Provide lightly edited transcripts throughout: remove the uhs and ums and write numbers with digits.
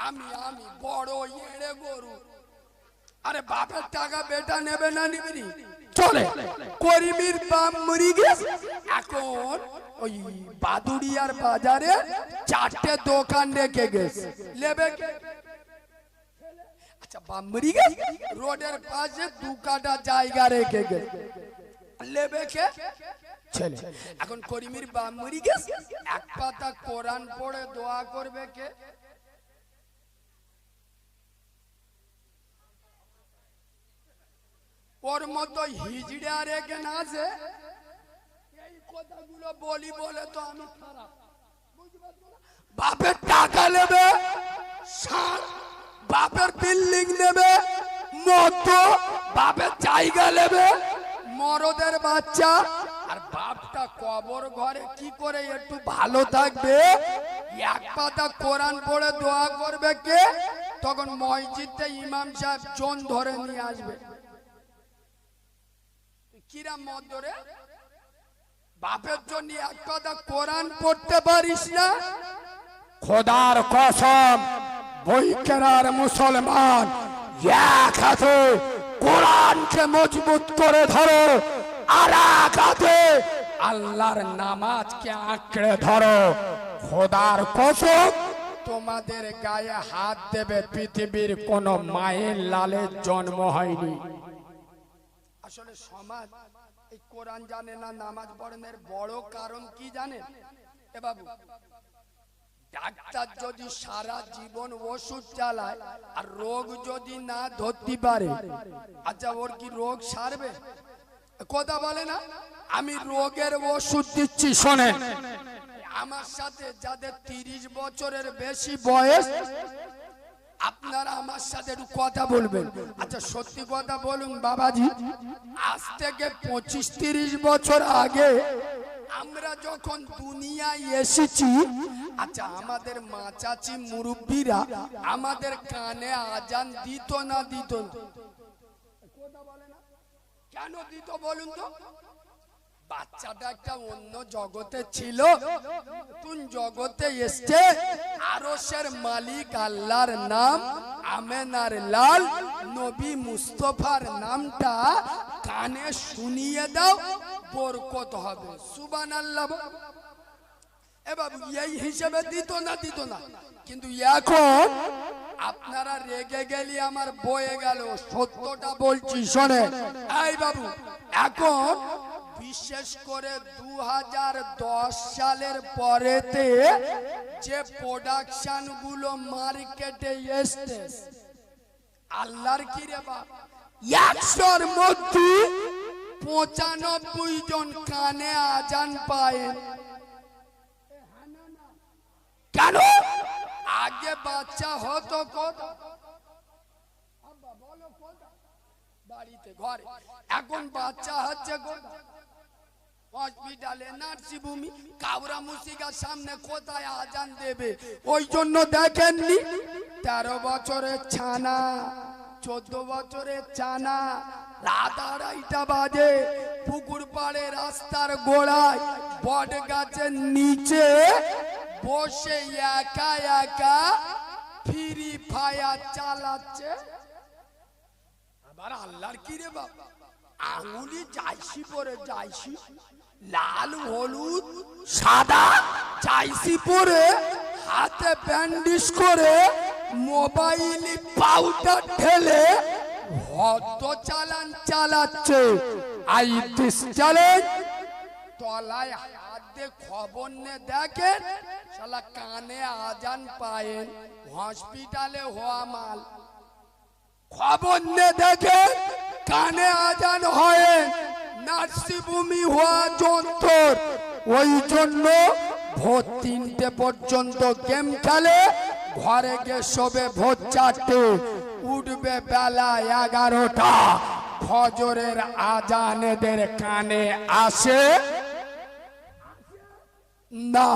আমি বড় এড়ে গরু। আরে বাপের টাকা বেটা নেবে না নিবি চলে। করিমির বাপ মরি গেছে, এখন ওই বাদুড়িয়ার বাজারে 4টে দোকান রেখে গেছে, নেবে কে? আচ্ছা বাপ মরি গেছে, রোডের পাশে 2 কাঠা জায়গা রেখে গেছে, নেবে কে? ছেলে। এখন করিমির বাপ মরি গেছে, 1 পাতা কোরআন পড়ে দোয়া করবে কে? ওর মতো হিজড়া রেখে না আছে। এই কথাগুলো বলি বলে তো আমি খারাপ। বাপের টাকা নেবে, বাপের বিল্ডিং নেবে, মতো বাপের জায়গা নেবে, মরদের বাচ্চা। আর বাপটা কবর ঘরে কি করে একটু ভালো থাকবে? 1 পাতা কোরআন পড়ে দোয়া করবে কে? তখন মসজিদে ইমাম সাহেব জন ধরে নিয়ে আসবে। কিরাম মধ্যরে বাপের জন্য 1 পাতা কোরআন পড়তে পারিস না? খোদার কসম, বৈকেরার মুসলমান, এক হাতে কোরআনকে মজবুত করে ধরো, আর এক হাতে আল্লাহর নামাজকে আঁকড়ে ধরো। খোদার কসম, তোমাদের গায়ে হাত দেবে পৃথিবীর কোন মায়ের লালের জন্ম হয়নি। আসলে সমাজ এই কোরআন জানে না, নামাজ পড়েনের বড় কারণ কি জানেন? এ বাবু, ডাক্তার যদি সারা জীবন ওষুধ চালায় আর রোগ যদি না ধরতে পারে, আচ্ছা ওর কি রোগ সারবে? কথা বলে না। আমি রোগের ওষুধ দিচ্ছি, শোনেন। আমার সাথে যাদের 30 বছরের বেশি বয়স, আপনারা আমার সাথে একটু কথা বলবেন। আচ্ছা সত্যি কথা বলুন বাবাজি, আজ থেকে 25-30 বছর আগে আমরা যখন দুনিয়ায় এসেছি, আচ্ছা আমাদের মা চাচি মুরব্বীরা আমাদের কানে আজান দিত না দিত না? কেন দিত বলুন তো? বাচ্চাটা একটা অন্য জগতে ছিল, তুই জগতে এসছে, আরশের মালিক আল্লাহর নাম আমেনার লাল নবী মুস্তফার নামটা কানে শুনিয়ে দাও, বরকত হবে। সুবহানাল্লাহ। এ বাবু, এই হিসেবে দিত না দিত না। কিন্তু এখন আপনারা রেগে গেলি আমার বয়ে গেল, সত্যটা বলছি শোনেন। এই বাবু, এখন বিশেষ করে 2010 সালের পরেতে যে প্রোডাকশন গুলো মার্কেটে এসছে, আল্লাহর কি রে বাপ, 100-র মধ্যে 95 জন কানে আজান পায়। কেন? আগে বাচ্চা হতো কোথা? বাড়িতে ঘরে, এখন বাচ্চা হচ্ছে কোথা? হসপিটালে, নার্সিংহোমে, কাবরা মুসিকার সামনে কোথায় আজান দেবে? ওই জন্য দেখেননি 13 বছরের ছানা, 14 বছরের ছানা রাত 2:30 বাজে পুকুর পাড়ে রাস্তার গোড়ায় বট গাছের নিচে বসে একা একা ফ্রি ফায়ার চালাচ্ছে। আবার আল্লাহর কি রে বাবা, আঙুলি জাইসি পরে, জাইসি লাল হলুদ সাদা জাইসি পরে, হাতে ব্যান্ডিজ করে, মোবাইল পাউডার ঢেলে হত চালান চালাচ্ছে। আই দিস চ্যালেঞ্জ, তলায় হাত দিয়ে খবর নে দেখেন, শালা কানে আজান পায়, হসপিটালে হওয়া মাল। খবর নে দেখেন, কানে আজান হয়, নার্সিংহোমে হওয়া যন্ত্র। ওই জন্য ভোর 3টে পর্যন্ত গেম খেলে, ঘরে গিয়ে শোবে ভোর 4টে, উঠবে বেলা 11টা। ফজরের আজান এদের কানে আসে না।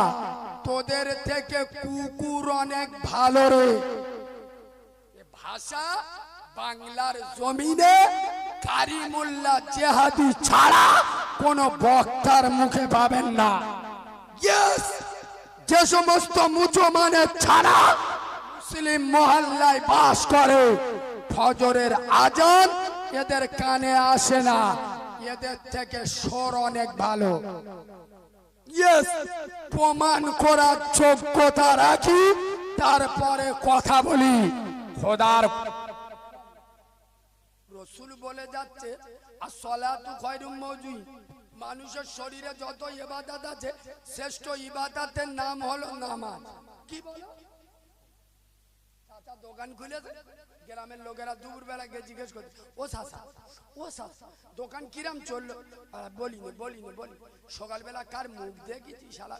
তোদের থেকে কুকুর অনেক ভালো রে। ভাষা বাংলার জমিনে কারিমুল্লাহ জেহাদি ছাড়া কোন বক্তার মুখে পাবেন না। যে সমস্ত মুসলমানের ছাড়া মুসলিম মহল্লায় বাস করে, ফজরের আজান এদের কানে আসে না, এদের থেকে স্বর অনেক ভালো। ইয়েস, প্রমাণ করার যোগ্যতা রাখি, তারপরে কথা বলি। খোদার রসুল বলে যাচ্ছে আর সলাতু খায়রুম মাউজুই, মানুষের শরীরে যত ইবাদত আছে শ্রেষ্ঠ ইবাদতের নাম হলো নামাজ। কি বলো? চাচা দোকান খুলেছে, গ্রামের লোকেরা দুপুরবেলা গিয়ে জিজ্ঞেস করছে, ও চাচা ও চাচা দোকান কিরাম চললো? বলিনি সকালবেলা কার মুখ দেখেছি শালা?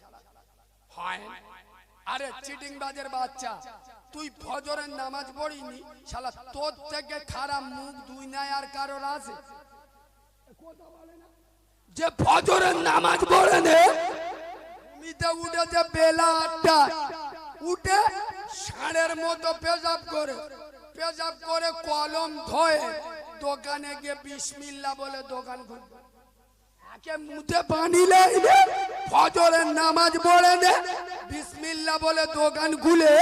হয় আরে চিটিং বাজের বাচ্চা, তুই ফজরের নামাজ পড়িনি শালা, তোর থেকে খারাপ মুখ দুই নাই আর কারোর আছে? যে ফজরের নামাজ পড়ে নে, ঘুমিতে উঠেছে বেলা 8টায়, উঠে ষাঁড়ের মতো পেশাব করে কলম ধয়ে দোকানে গিয়ে বিসমিল্লাহ বলে দোকান খুলবে। একে মুখে পানি লাগবে, ফজরের নামাজ পড়ে নে, বিসমিল্লাহ বলে দোকান খুলে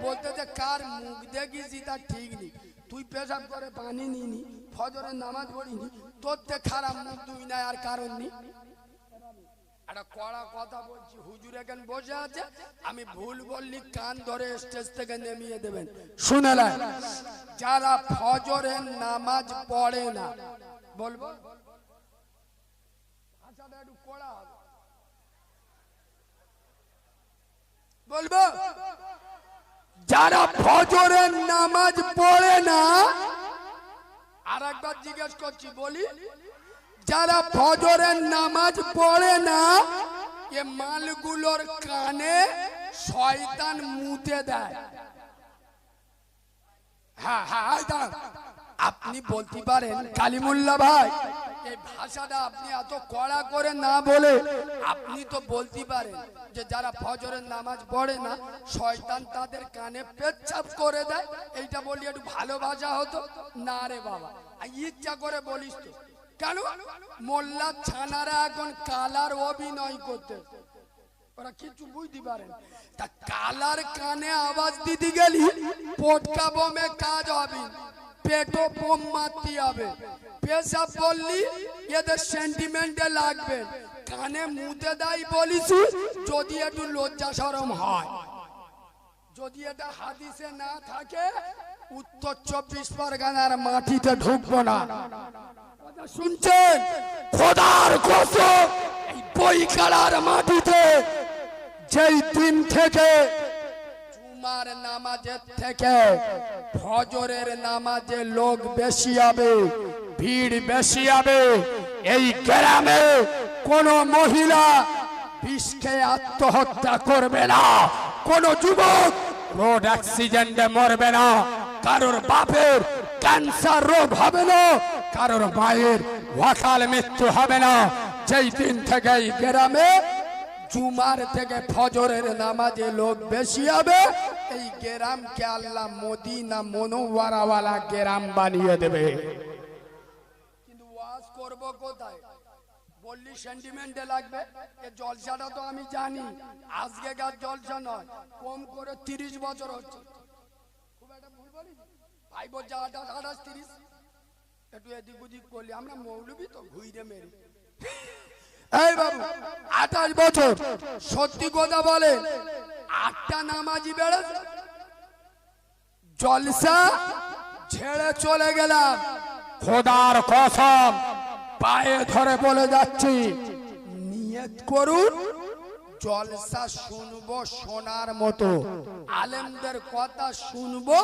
বলতে যে কার মুখ দেখিছি তা ঠিক নেই, তুই পেশাব করে পানি নিনি, ফজরের নামাজ পড়িনি, তোর থেকে খারাপ মুখ দুই নাই আর কারণ নেই। একটা কড়া কথা বলছি, হুজুর এখানে বসে আছে, আমি ভুল বললি কান ধরে স্টেজ থেকে নেমিয়ে দেবেন। শুনে না, যারা ফজরের নামাজ পড়ে না, বলবো ভাষাটা একটু কড়া হবে, বলবো যারা ফজরের নামাজ পড়ে না, আর একবার জিজ্ঞেস করছি, বলি যারা ফজরের নামাজ পড়ে না, এ মালগুলোর কানে শয়তান মুতে দেয়। হ্যাঁ হ্যাঁ, এই দাঁড়ান। আপনি বলতে পারেন কালিমুল্লাহ ভাই, এই ভাষাটা আপনি এত কড়া করে না বলে আপনি তো বলতে পারেন যে যারা ফজরের নামাজ পড়ে না শয়তান তাদের কানে পেচ্ছাপ করে দেয়, এইটা বলি একটু ভালো ভাষা হতো না রে বাবা, ইচ্ছা করে বলিস তো কেন? মোল্লা ছানারা এখন কালার অভিনয় করতে, ওরা কিছু বুঝতে পারেন তা, কালার কানে আওয়াজ দিতে গেলি পটকা বোমে কাজ হবে, পেটো বোম মারতে হবে, পেশাব বললি এদের সেন্টিমেন্টে লাগবে, কানে মুতে দেয় বলিস যদি একটু লজ্জা শরম হয়, যদি এটা হাদিসে না থাকে উত্তর 24 পরগনার মাটিতে ঢুকবো না। শুনছেন? খোদার কসম, এই বইখালার মাটিতে যেই দিন থেকে জুমার নামাজের থেকে ফজরের নামাজে লোক বেশি হবে, ভিড় বেশি হবে, এই গ্রামে কোন মহিলা বিষ খেয়ে আত্মহত্যা করবে না, কোন যুবক রোড অ্যাক্সিডেন্টে মরবে না, কারোর বাপের ক্যান্সার রোগ হবে না, কারোর মায়ের অকাল মৃত্যু হবে না। যেই দিন থেকে এই গ্রামে জুমার থেকে ফজরের নামাজে লোক বেশি হবে, এই গ্রামকে আল্লাহ মদিনা মুনাওয়ারাওয়ালা গ্রাম বানিয়ে দেবে। কিন্তু ওয়াজ করব কোথায়? বললি সেন্টিমেন্টে লাগবে, এ জলসাটা তো আমি জানি আজকেকার জলসা নয়, কম করে 30 বছর হচ্ছে। খুব একটা ভুল বলি ভাই, বলছে 28, 30, একটু এদিক ওদিক করলি, আমরা মৌলবি তো ঘুরে মেরি। এই বাবু 28 বছর, সত্যি কথা বলে 8টা নামাজি বেড়েছে, জলসা ছেড়ে চলে গেলাম, খোদার কসম পায়ে ধরে বলে যাচ্ছি, নিয়ত করুন জলসা শুনবো শোনার মতো, আলেমদের কথা শুনবো,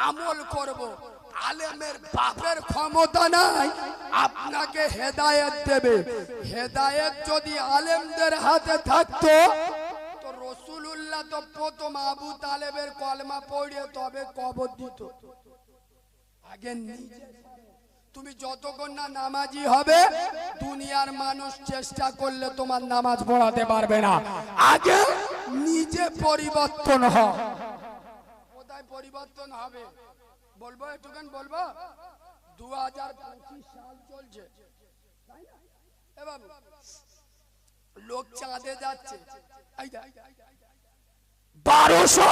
আমল করব। আলেমের বাপের ক্ষমতা নাই আপনাকে হেদায়েত দেবে, হেদায়েত যদি আলেমদের হাতে থাকতো তো রাসূলুল্লাহ তো প্রথম আবু তালেবের কলমা পড়িয়ে তবে কবর দিত। আগে নিজে তুমি যতক্ষণ না নামাজি হবে দুনিয়ার মানুষ চেষ্টা করলে তোমার নামাজ পড়াতে পারবে না, আগে নিজে পরিবর্তন হও। কোথায় পরিবর্তন হবে বলবো, একটুখান বলবো, 2025 সাল চলছে তাই না? এ বাবু লোক চাঁদে যাচ্ছে, 1200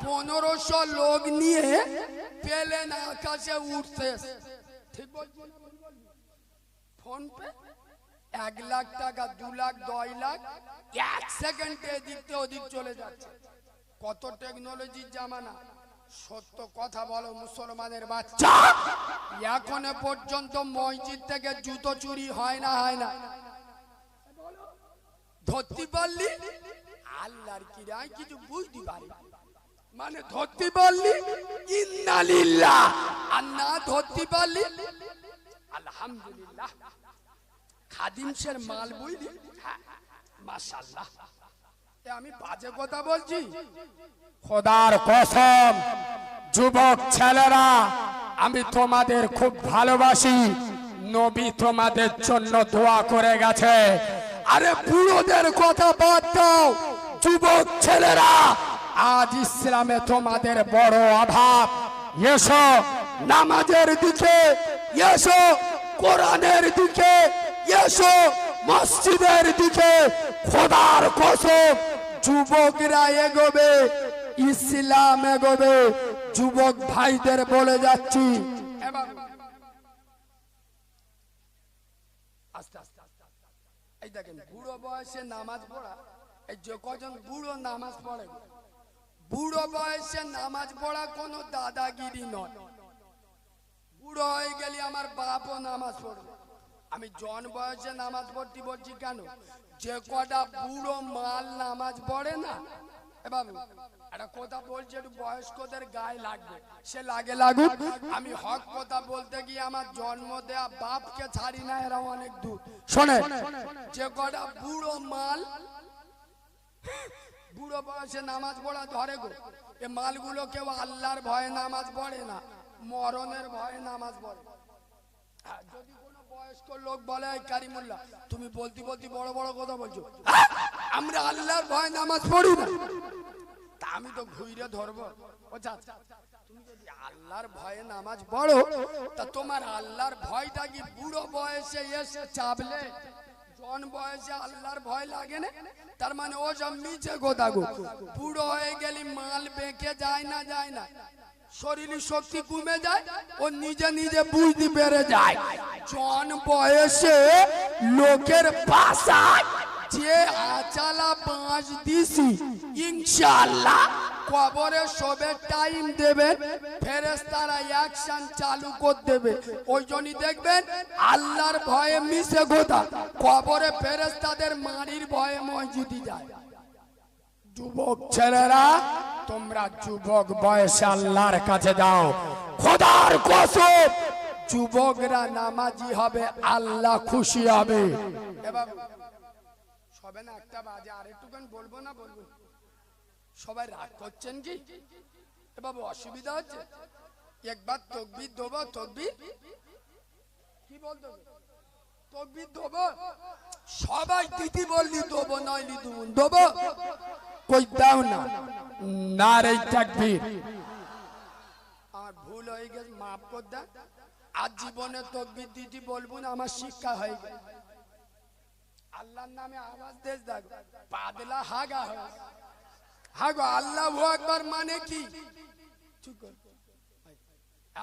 1500 লোক নিয়ে প্লেন আকাশে উঠতে, ঠিক বলছি না? ফোন পে 1 লাখ টাকা, 2 লাখ, 10 লাখ 1 সেকেন্ডে এদিক থেকে ওদিক চলে যাচ্ছে। কত টেকনোলজির জামানা। সত্য কথা বলো মুসলমানের বাচ্চা, এখনো পর্যন্ত মসজিদ থেকে জুতো চুরি হয় না? হয় না? ধরতে পারলি আল্লাহর কিরায় কিছু বুঝতে পারি, মানে ধরতে পারলি ইন্নালিল্লাহ, আর না ধরতে পারলি আলহামদুলিল্লাহ। খাদিমসের মাল বুঝলি? হ্যাঁ, মাশাআল্লাহ। আমি বাজে কথা বলছি? খোদার কসম যুবক ছেলেরা, আমি তোমাদের খুব ভালোবাসি। নবী তোমাদের জন্য দোয়া করে গেছে। আরে বুড়োদের কথা বাদ দাও, যুবক ছেলেরা, আজ ইসলামে তোমাদের বড় অভাব। এসো নামাজের দিকে, এসো কোরআনের দিকে, এসো মসজিদের দিকে। খোদার কসম যুবকরা এগোবে, ইসলাম এগোবে। যুবক ভাইদের বলে যাচ্ছি, আস্তে আস্তে আস্তে। এই দেখেন বুড়ো বয়সে নামাজ পড়া, এই যে কজন বুড়ো নামাজ পড়ে, বুড়ো বয়সে নামাজ পড়া কোনো দাদাগিরি নয়। বুড়ো হয়ে গেলে আমার বাপও নামাজ পড়বে। আমি জন বয়সে নামাজ পড়তে বলছি কেন? যে কটা বুড়ো মাল নামাজ পড়ে না, এ বাবু একটা কথা বলছি, একটু বয়স্কদের গায়ে লাগবে, সে লাগে লাগুক। আমি হক কথা বলতে গিয়ে আমার জন্ম দেয়া বাপকে ছাড়ি না, এরা অনেক দূর। শোনে যে কটা বুড়ো মাল বুড়ো বয়সে নামাজ পড়া ধরে গো, এ মালগুলো কেউ আল্লাহর ভয়ে নামাজ পড়ে না, মরণের ভয়ে নামাজ পড়ে। যদি কোনো বয়স্ক লোক বলে কারিমুল্লাহ তুমি বলতে বলতে বড় বড় কথা বলছো, আমরা আল্লাহর ভয়ে নামাজ পড়ি না, তা আমি তো ঘুরে ধরবো। তুমি যদি আল্লাহর ভয়ে নামাজ পড়ো, তা তোমার আল্লাহর ভয়টা কি বুড়ো বয়সে এসে চাপলে জন বয়সে আল্লাহর ভয় লাগে না? তার মানে ও সব মিছে কথা গো। বুড়ো হয়ে গেলি মাল বেঁকে যায় না, যায় না, শরীরের শক্তি কমে যায়, ও নিজে নিজে বুঝতে পেরে যায়। জন বয়সে লোকের বাসায় যে আচালা বাঁশ দিছি, ইনশাআল্লাহ কবরে সবে টাইম দেবে, ফেরেশতারা অ্যাকশন চালু করে দেবে। ওই জন্যই দেখবেন আল্লাহর ভয়ে মিশে কথা, কবরে ফেরেশতাদের মারির ভয়ে মসজিদে যায়। যুবক ছেলেরা, তোমরা যুবক বয়সে আল্লাহর কাছে যাও। খোদার কসম যুবকরা নামাজি হবে, আল্লাহ খুশি হবে। এবার সবে না একটা বাজে, আর একটুখানি বলবো না? বলবো। সবাই রাগ করছেন কি? এ বাবু অসুবিধা হচ্ছে? একবার তকবীর দেবো, তকবীর কি বলতো, তকবীর দেবো। সবাই দিদি বললি দেবো, নইলি দেবো। কই দাও না, নারে তাকবীর। আমার ভুল হয়ে গেছে, মাফ করে দেন। আজ জীবনে তকবীর দিদি বলবো না, আমার শিক্ষা হয়ে গেছে। আল্লাহর নামে আওয়াজ দেশ দেখ, পাগলা হাগা হয়। হাগো আল্লাহু আকবার মানে কি?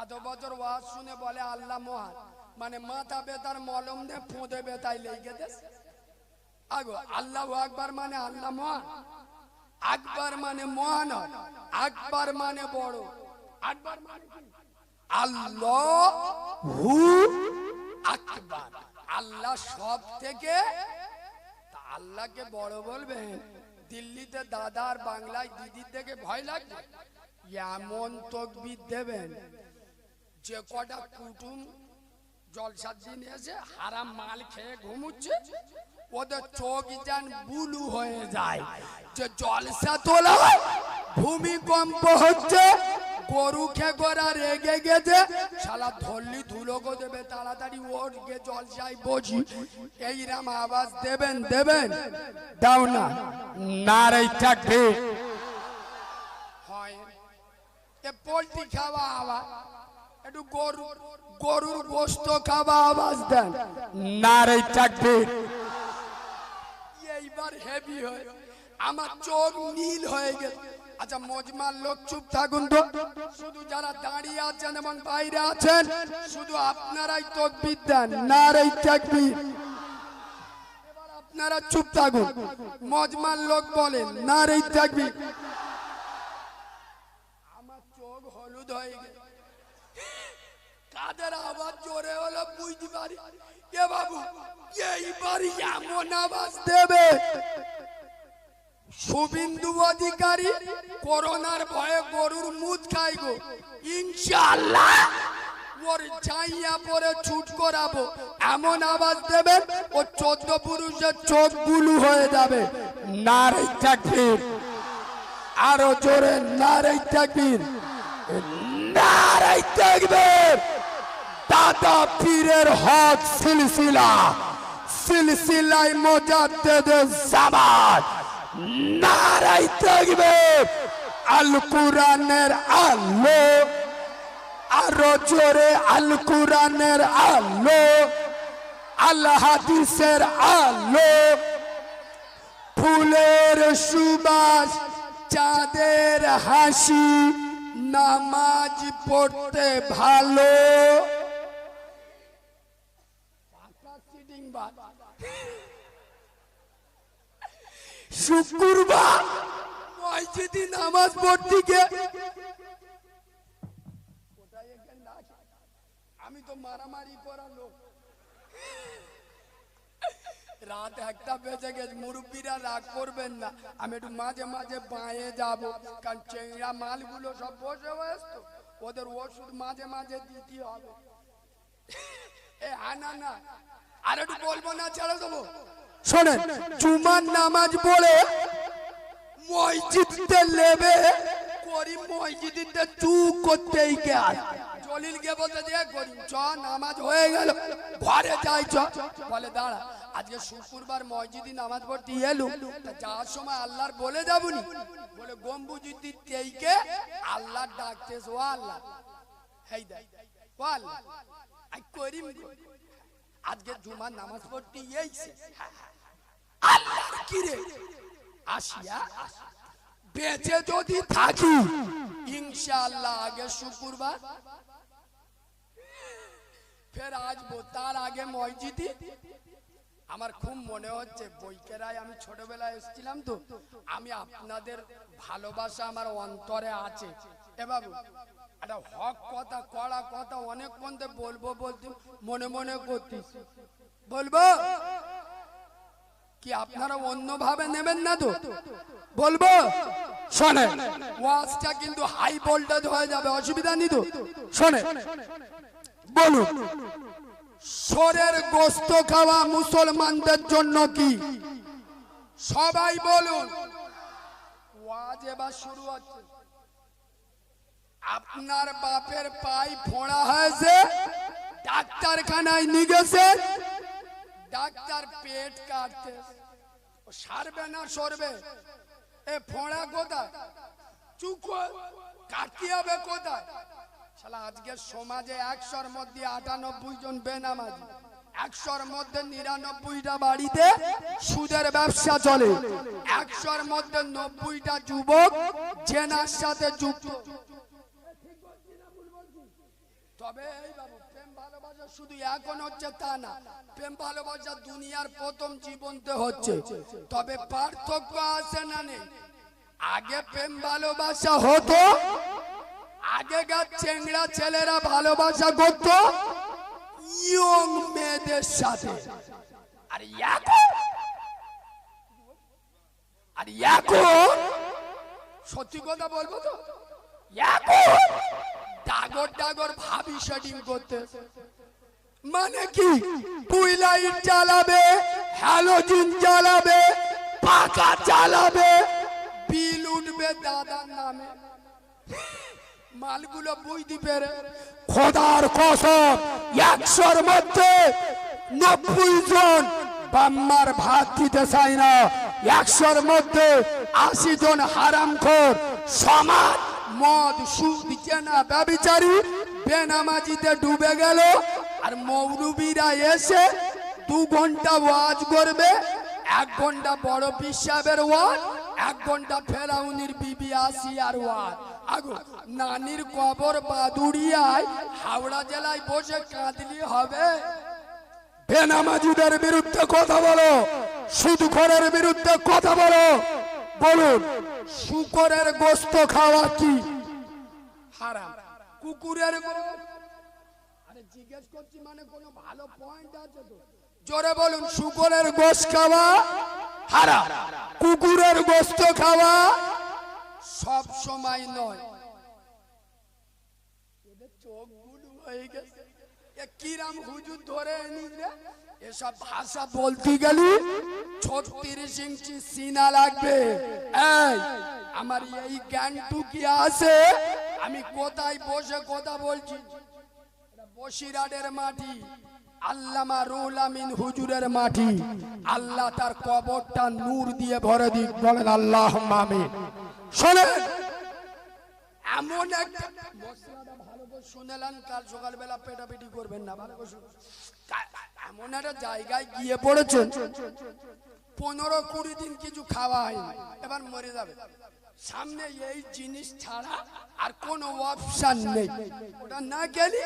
এত বছর ওয়াজ শুনে বলে আল্লাহ মহান, মানে মাথা বেতার মলম দে ফোঁদে বেতাই লেগে দেশ। আগো আল্লাহু আকবার মানে আল্লাহ মহান, আকবার মানে মহান, আকবার মানে বড়, আকবার মানে কি? আল্লাহু আকবার, আল্লাহ সব থেকে। তা আল্লাহকে বড় বলবেন, দিল্লিতে দাদা আর বাংলায় দিদির থেকে ভয় লাগবে? এমন তকবীর দেবেন যে কটা কুটুম জলসার দিন এসে হারাম মাল খেয়ে ঘুমুচ্ছে, ওদের চোখ যেন বুলু হয়ে যায়। যে জলসা তোলা, ভূমিকম্প হচ্ছে, গরু খেয়ে গোরা রেগে গেছে, শালা ধরলি ধুলো গো দেবে, তাড়াতাড়ি ওর গে জলসায় বসি। এইরাম আওয়াজ দেবেন, দেবেন? দাও না, নারে তাকবীর। হয় এ পোল্ট্রি খাওয়া আওয়াজ, একটু গরুর গোস্ত খাওয়া আওয়াজ দেন, নারে তাকবীর। এইবার হেভি হয়। আমার চোখ নীল হয়ে গেল। আচ্ছা মজমার লোক চুপ থাকুন তো, শুধু যারা দাঁড়িয়ে আছেন এবং বাইরে আছেন শুধু আপনারাই তাকবীর দেন, নারে তাকবীর। এবার আপনারা চুপ থাকুন, মজমার লোক বলেন নারে তাকবীর। আমার চোখ হলুদ হয়ে গেল, কাদের আওয়াজ জোরে হলো বুঝতে পারি। এ বাবু এইবার এমন আওয়াজ দেবে, শুভেন্দু অধিকারী করোনার ভয়ে গরুর মুদ খাই গো, ইনশাআল্লাহ ওর ছাইয়া পরে ছুট করাবো, এমন আওয়াজ দেবেন ও 14 পুরুষের চোখ বুলু হয়ে যাবে। নারে তাকবীর, আরো জোরে নারে তাকবীর, নারে তাকবীর। দাদা পীরের হক সিলসিলা, সিলসিলায় মুজাদ্দিদে জামান, নারে তাকবীর। আল কুরআনের আলো, আরো জোরে আল কুরআনের আলো, আল হাদিসের আলো, ফুলের সুবাস, চাঁদের হাসি, নামাজ পড়তে ভালো। শুক্রবার মসজিদে নামাজ পড়তে গিয়ে আমি তো মারামারি করা লোক, রাত 1টা বেজে গেছে, মুরব্বীরা রাগ করবেন না, আমি একটু মাঝে মাঝে বাঁয়ে যাব, কারণ চেংড়া মালগুলো সব বসে হয়েছে তো, ওদের ওষুধ মাঝে মাঝে দিতে হবে। এ আনা না, আর একটু বলবো না, ছেড়ে দেবো। শোনেন, জুমার নামাজ পড়ে মসজিদে নেবে করি, মসজিদে চুপ করতেই কে আসে, জলিল কে বলতে দিয়ে করি চ নামাজ হয়ে গেল ঘরে যাই চ, বলে দাঁড়া আজকে শুক্রবার মসজিদে নামাজ পড়তে এলু, যাওয়ার সময় আল্লাহর বলে যাবনি, বলে গম্বুজুদ্দিন তেইকে আল্লাহ ডাকতেছ, ও আল্লাহ হেই দেখ ও আল্লাহ আই করিম, আজকে জুমার নামাজ পড়তে এইছে আল্লাহর কি রে আসিয়া বেঁচে যদি থাকি ইনশাআল্লাহ আগে শুক্রবার ফের আসবো, তার আগে মসজিদে। আমার খুব মনে হচ্ছে বৈকেরায় আমি ছোটবেলায় এসেছিলাম তো, আমি আপনাদের ভালোবাসা আমার অন্তরে আছে। এ বাবু একটা হক কথা, কড়া কথা অনেকক্ষণ বলবো বলতে মনে মনে করতিস, বলবো কি আপনারা অন্যভাবে নেবেন না তো? বলবো শোনেন, ওয়াজটা কিন্তু হাই ভোল্টেজ হয়ে যাবে, অসুবিধা নেই তো? শোনেন বলুন, শোরের গোস্ত খাওয়া মুসলমানদের জন্য কি? সবাই বলুন। ওয়াজ এবার শুরু হচ্ছে। আপনার বাপের পাই ফোঁড়া হয়েছে, ডাক্তারখানায় নিয়ে গেছে, ডাক্তার পেট কাটতে, সারবে না সরবে? এ ফোঁড়া কোথায়? চুপ কাটতে হবে কোথায়? শালা আজকের সমাজে 100-র মধ্যে 98 জন বেনামাজি, 100-র মধ্যে 99টা বাড়িতে সুদের ব্যবসা চলে, 100-র মধ্যে 90টা যুবক জেনার সাথে যুক্ত। তবে এই বাবু প্রেম ভালোবাসা শুধু এখন হচ্ছে তা না, প্রেম ভালোবাসা দুনিয়ার প্রথম জীবনতে হচ্ছে, তবে পার্থক্য আছে না নেই? আগে প্রেম ভালোবাসা হতো, আগেকার চেংড়া ছেলেরা ভালোবাসা করত ইয়ং মেয়েদের সাথে, আর এখন সত্যি কথা বলবো তো, এখন ডাগর ডাগর ভাবি সেটিং করতে। মানে কি? টুইলাইট জ্বালাবে, হ্যালোজিন জ্বালাবে, পাখা চালাবে, বিল উঠবে দাদার নামে। মালগুলো বুঝতে পেরে খোদার কসম 100-র মধ্যে 90 জন বাম্মার ভাত দিতে চায় না, 100-র মধ্যে 80 জন হারামখোর। সমাজ মদ সুদ জেনা ব্যভিচারী বেনামাজিতে ডুবে গেল, আর মৌলবীরা এসে 2 ঘন্টা ওয়াজ করবে, 1 ঘন্টা বড় পীর সাহেবের ওয়াজ, 1 ঘন্টা ফেরাউনির বিবি আসিয়ার ওয়ার আগো নানির কবর বাদুড়িয়ায় হাওড়া জেলায় বসে কাঁদলি হবে? বেনামাজিদের বিরুদ্ধে কথা বলো, সুদখোরের বিরুদ্ধে কথা বলো। বলুন, শুকরের গোস্ত খাওয়া কি হারাম? কুকুরের গোস্ত? আরে জিজ্ঞেস করছি, মানে কোনো ভালো পয়েন্ট আছে তো? জোরে বলুন। শুকরের গোস্ত খাওয়া হারাম, কুকুরের গোস্ত খাওয়া সব সময় নয়। এদের চোখগুলো হয়ে গেছে, এ কিরাম হুজুর ধরে এনেছে রে? এসব ভাষা বলতে গেলি 36 ইঞ্চি সিনা লাগবে। এই আমার এই জ্ঞানটুকি আছে, আমি কোথায় বসে কথা বলছি? বসিরহাটের মাটি, আল্লামা রুহুল আমিন হুজুরের মাটি। আল্লাহ তার কবরটা নূর দিয়ে ভরে দিক, বলেন আল্লাহুম্মা আমিন। শোনেন, এমন একটা মশলাটা ভালো করে শুনেলেন, কাল সকালবেলা পেটাপিটি করবেন না, ভালো করে শুনুন। এমন একটা জায়গায় গিয়ে পড়েছেন, 15-20 দিন কিছু খাওয়া হয়নি, এবার মরে যাবে। সামনে এই জিনিস ছাড়া আর কোনো অপশন নেই, ওটা না গেলে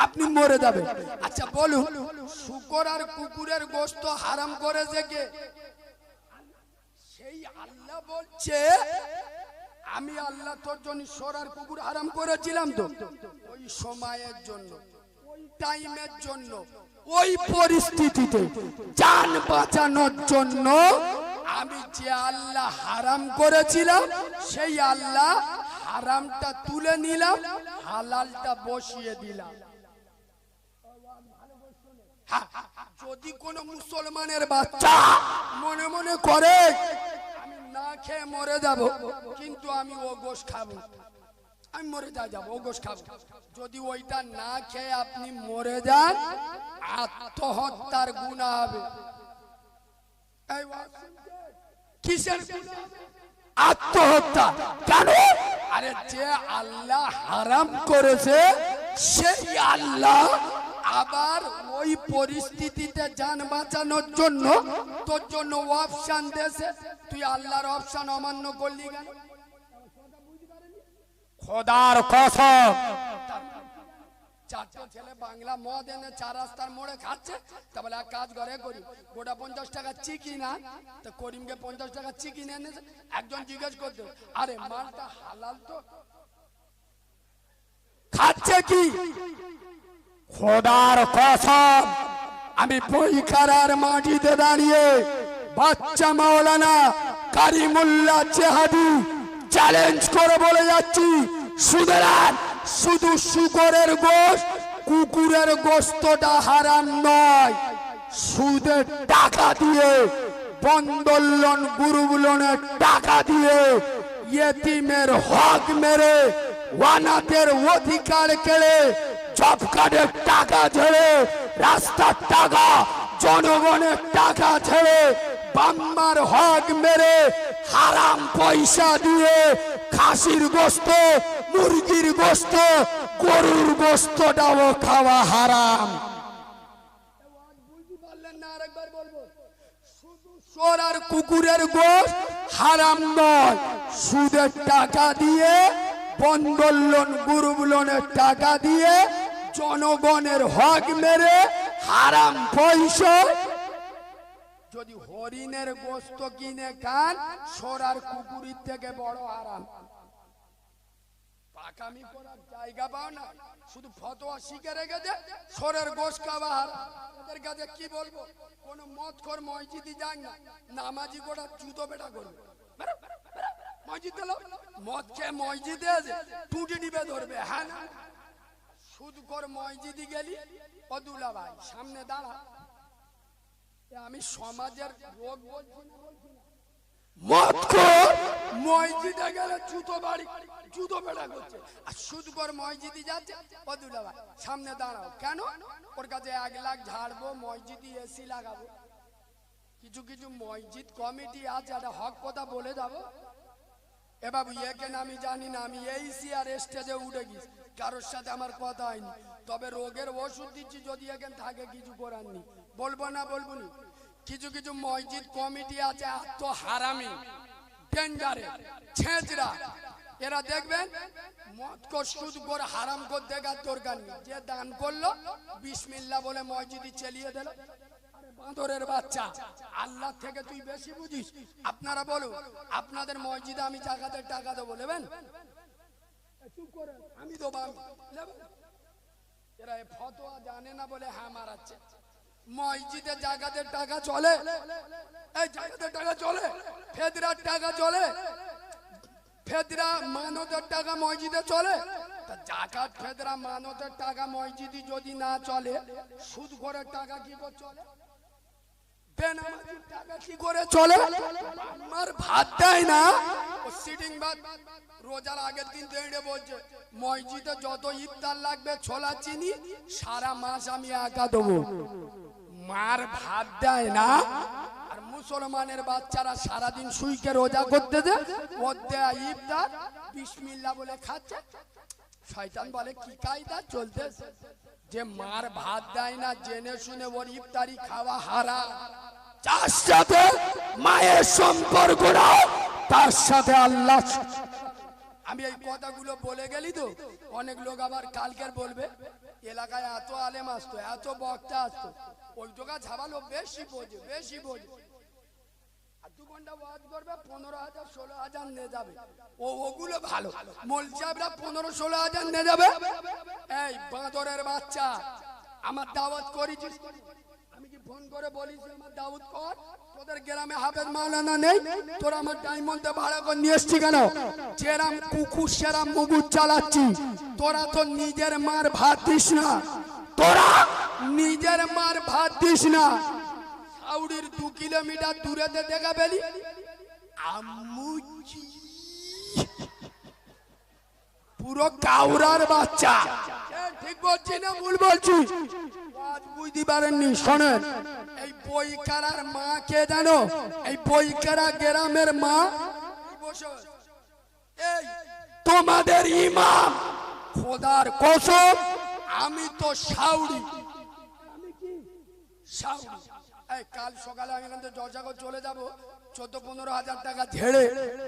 আপনি মরে যাবেন। আচ্ছা বলুন, শুকর আর কুকুরের গোশত হারাম করেছে কে? সেই আল্লাহ বলছে, আমি আল্লাহ তোর জন্য শুকর আর কুকুর হারাম করেছিলাম তো ওই সময়ের জন্য, ওই টাইমের জন্য, ওই পরিস্থিতিতে জান বাঁচানোর জন্য আমি যে আল্লাহ হারাম করেছিলাম সেই আল্লাহ হারামটা তুলে নিলাম, হালালটা বসিয়ে দিলাম। যদি কোন মুসলমানের বাচ্চা মনে মনে করে আমি না খেয়ে মরে যাব, কিন্তু আমি ও গোশত খাবো, আমি মরে যাব, ও গোশত খাবো, যদি ওইটা না খেয়ে আপনি মরে যান, আত্মহত্যার গুনাহ হবে। কিসের আত্মহত্যা? কেন? আরে যে আল্লাহ হারাম করেছে সেই আল্লাহ আবার ওই পরিস্থিতিতে জান বাঁচানোর জন্য তোর জন্য অপশন দেছে, তুই আল্লাহর অপশন অমান্য করলি কেন? খোদার কসম, 4টে ছেলে বাংলা মদ এনে 4 রাস্তার মোড়ে খাচ্ছে, তা বলে এক কাজ করে করি, গোটা 50 টাকা চিকি না, তো করিমকে 50 টাকা চিকি এনেছে। একজন জিজ্ঞেস করতে, আরে মালটা হালাল তো, খাচ্ছে কি? খোদার কসম, আমি বইখারার মাটিতে দাঁড়িয়ে বাচ্চা মাওলানা কারিমুল্লাহ চেহাদি চ্যালেঞ্জ করে বলে যাচ্ছি, সুতরাং শুধু শুকরের গোশত কুকুরের গোশতটা হারাম নয়, সুদের টাকা দিয়ে, বন্ধন লোন, গ্রুপ লোনের টাকা দিয়ে ইয়েতিমের হক মেরে, ওয়ানাতের অধিকার কেড়ে, জব কার্ডের টাকা ছেড়ে, রাস্তার টাকা, জনগণের টাকা ছেড়ে, বাম্মার হক মেরে, হারাম পয়সা দিয়ে খাসির গোশত, মুরগির গোশত, গরুর গোশতটাও খাওয়া হারাম। বুঝতে পারলেন না? আরেকবার বলবো, শুধু শুকর আর কুকুরের গোশত হারাম নয়, সুদের টাকা দিয়ে, বন্ধন লোন, গ্রুপ লোনের টাকা দিয়ে, জনগণের হক মেরে, হারাম পয়সা যদি হরিণের গোশত কিনে খান, শুকর আর কুকুরের থেকে বড় হারাম। পাকামি করার জায়গা পাও না, শুধু ফতোয়া শিখে রেখেছে শুকরের গোশত খাওয়া হারাম। ওদের কাছে কি বলবো? কোন মদখোর মসজিদে যান না, নামাজি গোটা জুতো বেটা করবে, মসজিদ গেল, মদ খেয়ে মসজিদে আছে টুটি টিপে ধরবে। হ্যাঁ না, সুদখোর মসজিদে গেলি, অদুলা ভাই সামনে দাঁড়া, আমি সমাজের রোগ বলছি না, মদখোর মসজিদে গেলে জুতো বাড়ি, জুতো বেড়া করছে, আর সুদখোর মসজিদে যাচ্ছে, অদুলা ভাই সামনে দাঁড়াও। কেন? ওর কাছে 1 লাখ ঝাড়বো, মসজিদে এসি লাগাবো। কিছু কিছু মসজিদ কমিটি আছে, একটা হক কথা বলে যাবো। এ বাবু, একে আমি জানি না, আমি এই সিআর স্টেজে উঠে গেছি, কারোর সাথে আমার কথা হয়নি, তবে রোগের ওষুধ দিচ্ছি, যদি এখানে থাকে কিছু করার নেই, বলবো না, বলবো না। কিছু কিছু মসজিদ কমিটি আছে এত হারামি, টেন্ডারে ছেঁচড়া, এরা দেখবেন মদ কর সুদ কর হারাম কর দেখার দরকার নেই, যে দান করলো বিসমিল্লাহ বলে মসজিদে চালিয়ে দিল। বাঁদরের বাচ্চা, আল্লাহ থেকে তুই বেশি বুঝিস? আপনারা বলো, আপনাদের মসজিদে আমি জাকাতের টাকা দেবো, নেবেন? আমি দেবো, আমি নেবেন? এরা ফতোয়া জানে না বলে হ্যাঁ মারাচ্ছে। মসজিদে জাকাতের টাকা চলে, এই জাকাতের টাকা চলে, ফেদরার টাকা চলে, ফেদরা মানতের টাকা মসজিদে চলে। তা জাকাত ফেদরা মানতের টাকা মসজিদে যদি না চলে, সুদ করে টাকা কি করে চলে? বেনামাজির টাকা কি করে চলে? আমার ভাত দেয় না, ও সিটিং ভাত রোজার আগের দিন দেড়ে বলছে মসজিদে যত ইফতার লাগবে ছোলা চিনি সারা মাস আমি একা দেবো। মার ভাত দেয় না, আর মুসলমানের বাচ্চারা সারাদিন শুইকে রোজা করতে দে, ওর দেয়া ইফতার বিসমিল্লাহ বলে খাচ্ছে। শয়তান বলে কি কায়দা চলতেছে, যে মার ভাত দেয় না জেনে শুনে ওর ইফতারি খাওয়া হারাম। যার সাথে মায়ের সম্পর্ক না, তার সাথে আল্লাহ। আমি এই কথাগুলো বলে গেলি তো অনেক লোক আবার কালকের বলবে এলাকায় এত আলেম আসতো, এত বক্তা আসতো, ওই টাকা ঝাবালো বেশি বোঝে, বেশি বোঝে। আর 2 ঘন্টা ওয়াজ করবে 15,000 16,000 নিয়ে যাবে, ওগুলো ভালো। মোলচাবরা 15-16,000 নিয়ে যাবে। এই বাঁদরের বাচ্চা, আমার দাওয়াত করেছিস? আমি কি ফোন করে বলিস আমার দাওয়াত কর? তোদের গ্রামে হাফেজ মাওলানা নেই? তোরা আমার ডায়মন্ডে ভাড়া করে নিয়ে এসছি কেন? যেরাম কুকুর সেরাম মুগুর চালাচ্ছি। তোরা তো নিজের মার ভাত দিস না, তোরা নিজের মার ভাত দিস না। সাউরির 2 কিলোমিটার দূরেতে দেখা পেলি আমুজি, পুরো কাউরার বাচ্চা। ঠিক বলছি না ভুল বলছি? আজ বুঝতে পারেননি, শোনেন। এই বইকারার মা কে জানো? এই বইকারা গ্রামের মা এই তোমাদের ইমাম। খোদার কসম আমি তো সাউরি। আমি কি সাউরি? এই কাল সকালে আমি এখান থেকে জর্জাগর চলে যাব, 14-15 হাজার টাকা ঝেড়ে।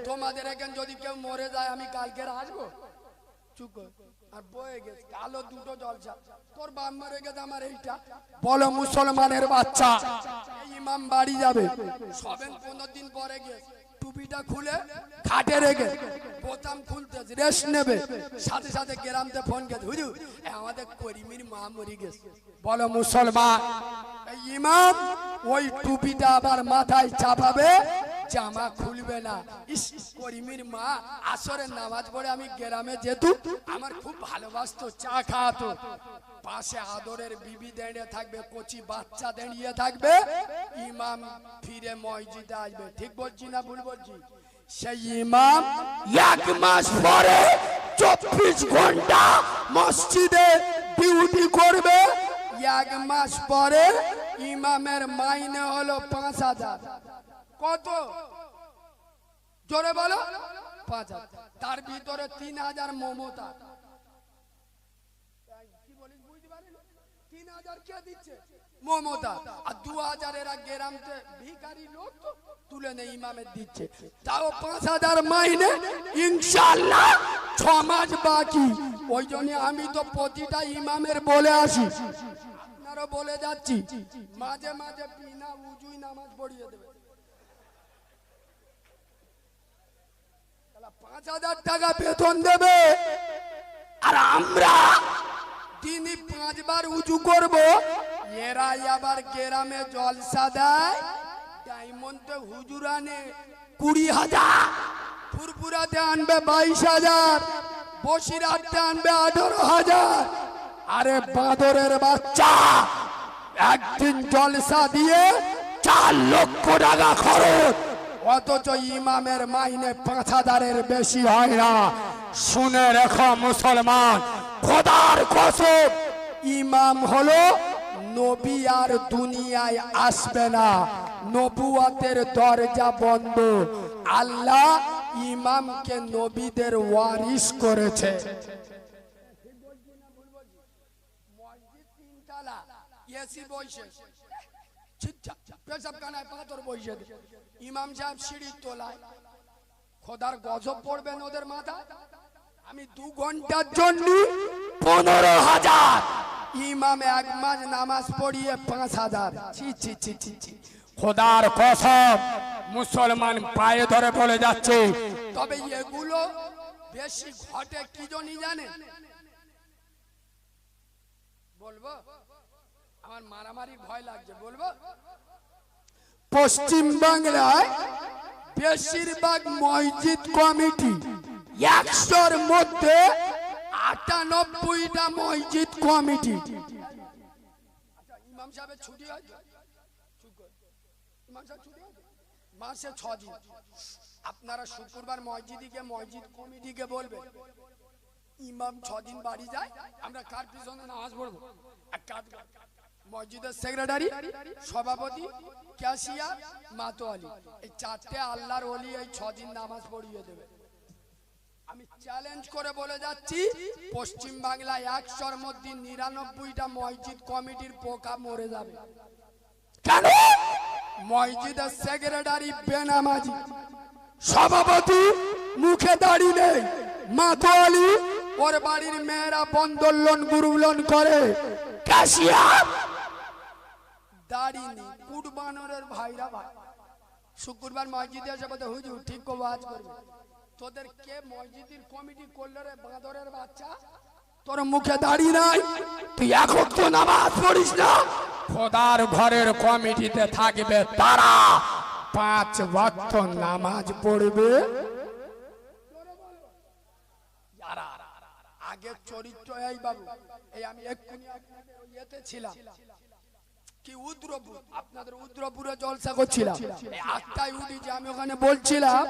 তোমাদের এখানে যদি কেউ মরে যায় আমি কালকে আসবো? চুপ কর। আর বয়ে গেছে কালো 2টো জলসা, তোর বাপ মরে গেছে আমার এইটা। বলো মুসলমানের বাচ্চা, এই ইমাম বাড়ি যাবে সবেন 15 দিন পরে গিয়ে টুপিটা খুলে খাটে রেখে বোতাম খুলতে রেস্ট নেবে, সাথে সাথে গ্রামতে ফোন গেছে হুজুর আমাদের করিমের মা মরে গেছে। বলো মুসলমান, এই ইমাম ওই টুপিটা আবার মাথায় চাপাবে, জামা খুলবে না। ইস, করিমের মা আসরের নামাজ পড়ে আমি গ্রামে যেত, আমার খুব ভালোবাসতো, চা খাওয়াতো। পাশে আদরের বিবি দাঁড়িয়ে থাকবে, কচি বাচ্চা দাঁড়িয়ে থাকবে, ইমাম ফিরে মসজিদে আসবে। ঠিক বলছি না ভুল বলছি? সেই ইমাম 1 মাস পরে 24 ঘন্টা মসজিদে ডিউটি করবে। 1 মাস পরে ইমামের মাইনে হলো 5,000। কত? জোরে বলো। 5,000। তার ভিতরে 3,000 মমতা। কি বলিস বুঝতে পারি? 3,000 কে দিচ্ছে? মমতা। আর 2,000 এরা গ্রামতে ভিখারি লোক তো তুলে নেই ইমামের দিচ্ছে। তাও 5,000 মাইনে, ইনশাআল্লাহ 6 মাস বাকি। ওই জন্য আমি তো প্রতিটা ইমামের বলে আসি, আপনারা বলে যাচ্ছি, মাঝে মাঝে বিনা উজুই নামাজ পড়িয়ে দেবে। 5,000 টাকা বেতন দেবে, আর আমরা দিনে 5 বার উজু করব। এরা আবার গ্রামে জলসা দেয়, ডায়মন্ডে হুজুর আনে 20,000, ফুরফুরাতে আনবে 22,000, বসিরহাটে আনবে 18,000। আরে বাঁদরের বাচ্চা, একদিন জলসা দিয়ে 4 লক্ষ টাকা খরচ, অথচ ইমামের মাইনে 5,000-এর বেশি হয় না। শুনে রেখো মুসলমান, খোদার কসম, ইমাম হলো নবী, আর দুনিয়ায় আসবে না, নবুয়াতের দরজা বন্ধ। আল্লাহ ইমামকে নবীদের ওয়ারিস করেছে। মসজিদ 3 তলা, এসি বসে, পেশাবখানায় পাথর বসে, ইমাম সাহেব সিঁড়ির তলায় খোদার গজব পড়বেন ওদের মাথা। আমি 2 ঘন্টার জন্য 15,000 ইমাম এক মাস নামাজ পড়িয়ে 5,000। ছি ছি ছি ছি ছি। খোদার কসম মুসলমান পায়ে ধরে বলে যাচ্ছে। তবে এগুলো বেশি ঘটে কি জনি জানেন? বলবো? আমার মারামারির ভয় লাগছে, বলবো? পশ্চিম বাংলায় বেশিরভাগ মসজিদ কমিটি 100-র মধ্যে 98টা মসজিদ কমিটি। ইমাম সাহেবের ছুটি হয়, ইমাম সাহেব ছুটি হয় মাসে 6 দিন। আপনারা শুক্রবার মসজিদে মসজিদ কমিটিকে বলবেন ইমাম 6 দিন বাড়ি যায়, আমরা কার পিছনে নামাজ পড়বো? এক কাজ, মসজিদের সেক্রেটারি, সভাপতি, ক্যাশিয়ার, মাতোয়ালি, এই 4টে আল্লাহর ওলি এই 6 দিন নামাজ পড়িয়ে দেবে। আমি চ্যালেঞ্জ করে বলে যাচ্ছি, পশ্চিম বাংলায় 100-র মধ্যে 99টা মসজিদ কমিটির পোকা মরে যাবে। কেন? মসজিদের সেক্রেটারি বেনামাজি, সভাপতি মুখে দাড়ি নেই, মাতোয়ালি ওর বাড়ির মেয়েরা বন্ধন লোন গ্রুপ লোন করে, ক্যাশিয়ার দাড়ি নেই, কুটবানরের ভাইরা ভাই। শুক্রবার মসজিদে এসে বলতে হুজুর ঠিক করে ওয়াজ করবে। তোদের কে মসজিদের কমিটি করলো রে বাঁদরের বাচ্চা? তোর মুখে দাড়ি নাই, তুই এখন তো নামাজ পড়িস না। খোদার ঘরের কমিটিতে থাকবে তারা 5 ওয়াক্ত নামাজ পড়বে। আগে চরিত্র এই বাবু, এই আমি এক্ষুনি ইয়েতে ছিলাম কি উদ্রপুর, আপনাদের উদ্রপুরে জলসা করছিলাম, এই 8টায় উঠি যে আমি ওখানে বলছিলাম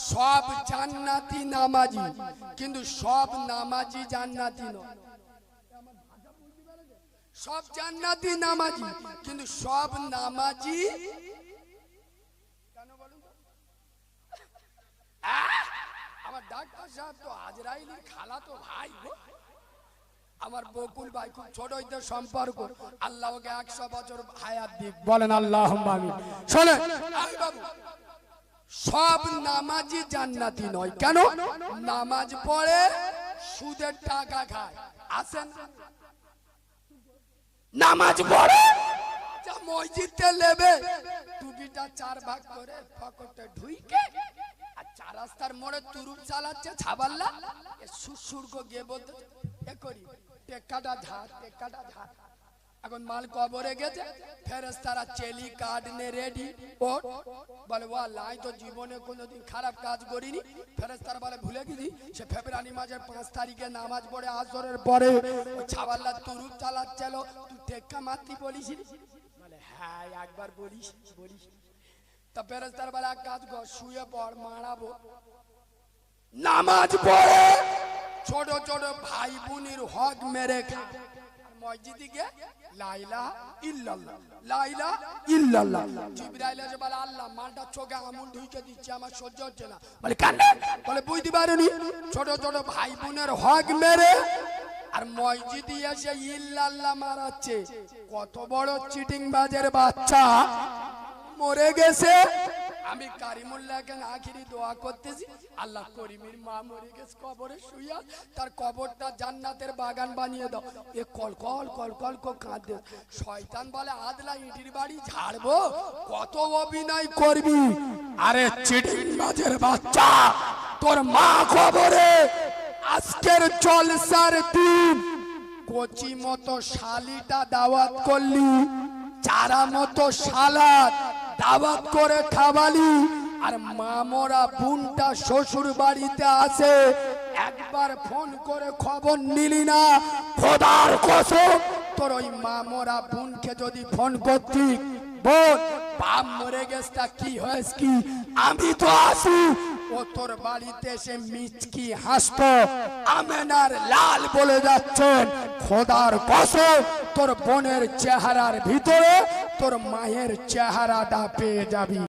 সব জান্নাতি নামাজি, কিন্তু সব নামাজি জান্নাতি নয়। সব জান্নাতি নামাজি কিন্তু সব নামাজি কেন বলুন তো? আমার ডাক্তার সাহেব তো আজরাইলের খালাতো ভাই গো। আমার বকুল ভাই খুব ছোট হইতে সম্পর্ক, আল্লাহ ওকে 100 বছর হায়াত দিক, বলেন আল্লাহুম্মা আমিন। শোনেন এই বাবু, সব নামাজি জান্নাতি নয়। কেন? নামাজ পড়ে সুদের টাকা খায়, আসেন নামাজ পড়ে যা মসজিদে লেবে টুপিটা 4 ভাগ করে পকেটে ঢুইকে আর 4 রাস্তার মোড়ে তুরুপ চালাচ্ছে ছাবাল্লা, সুরসুর কো গিয়ে বলতে এ করি টেক্কাটা ঝাড়, টেক্কাটা ঝাড়। এখন মাল কবরে গেছে, ফেরেশতারা চেলি কার্ড নে রেডি, ও বলে ও আল্লাহ আমি তো জীবনে কোনোদিন খারাপ কাজ করিনি। ফেরেশতারা বলে ভুলে গেছি, সে ফেব্রুয়ারি মাসের 5 তারিখে নামাজ পড়ে আসরের পরে ওই ছাবাল্লা তুরুপ চালাচ্ছিল, তুই টেক্কা মারতি বলিস? বলে হ্যাঁ একবার বলিস বলিস। তা ফেরেশতারা বলে এক কাজ কর, শুয়ে পড়, মারাবো। নামাজ পড়ে ছোট ছোট ভাই বোনের হক মেরে খা। মসজিদে গিয়ে লা ইলাহা ইল্লাল্লাহ, লা ইলাহা ইল্লাল্লাহ। জিবরাইল এসে বলে আল্লাহ মালটা চোখে আঙুল ঢুকে দিচ্ছে, আমার সহ্য হচ্ছে না। বলে কেন? বলে বুঝতে পারোনি, ছোট ছোট ভাই বোনের হক মেরে আর মসজিদে এসে ইল্লাল্লাহ মারাচ্ছে। কত বড় চিটিং বাজের বাচ্চা মরে গেছে। আমি কারিমুল্লাহকে আখিরি দোয়া করতেছি, আল্লাহ করিমের মা মরে গেছে কবরে শুইয়া, তার কবরটা জান্নাতের বাগান বানিয়ে দাও। এ কল কল কল কল কল কাঁদে। শয়তান বলে আদলা ইটির বাড়ি ঝাড়বো, কত অভিনয় করবি। আরে চিটিং বাজের বাচ্চা, তোর মা কবরে। আজকের জলসার দিন কচি মতো শালিটা দাওয়াত করলি, চারা মতো সালাদ দাওয়াত করে খাওয়ালি, আর মামরা বোনটা শ্বশুর বাড়িতে আসে, একবার ফোন করে খবর নিলি না। খোদার কসম তোর ওই মামরা বোনকে যদি ফোন করতি, বোন বাপ মরে গেছে, তা কি হয়েছে কি, আমি তো আসি, ও তোর বাড়িতে এসে মিচকি হাসতো, আমেনার লাল বলে যাচ্ছেন। খোদার কসম তোর বোনের চেহারার ভিতরে তোর মায়ের চেহারাটা পেয়ে যাবি।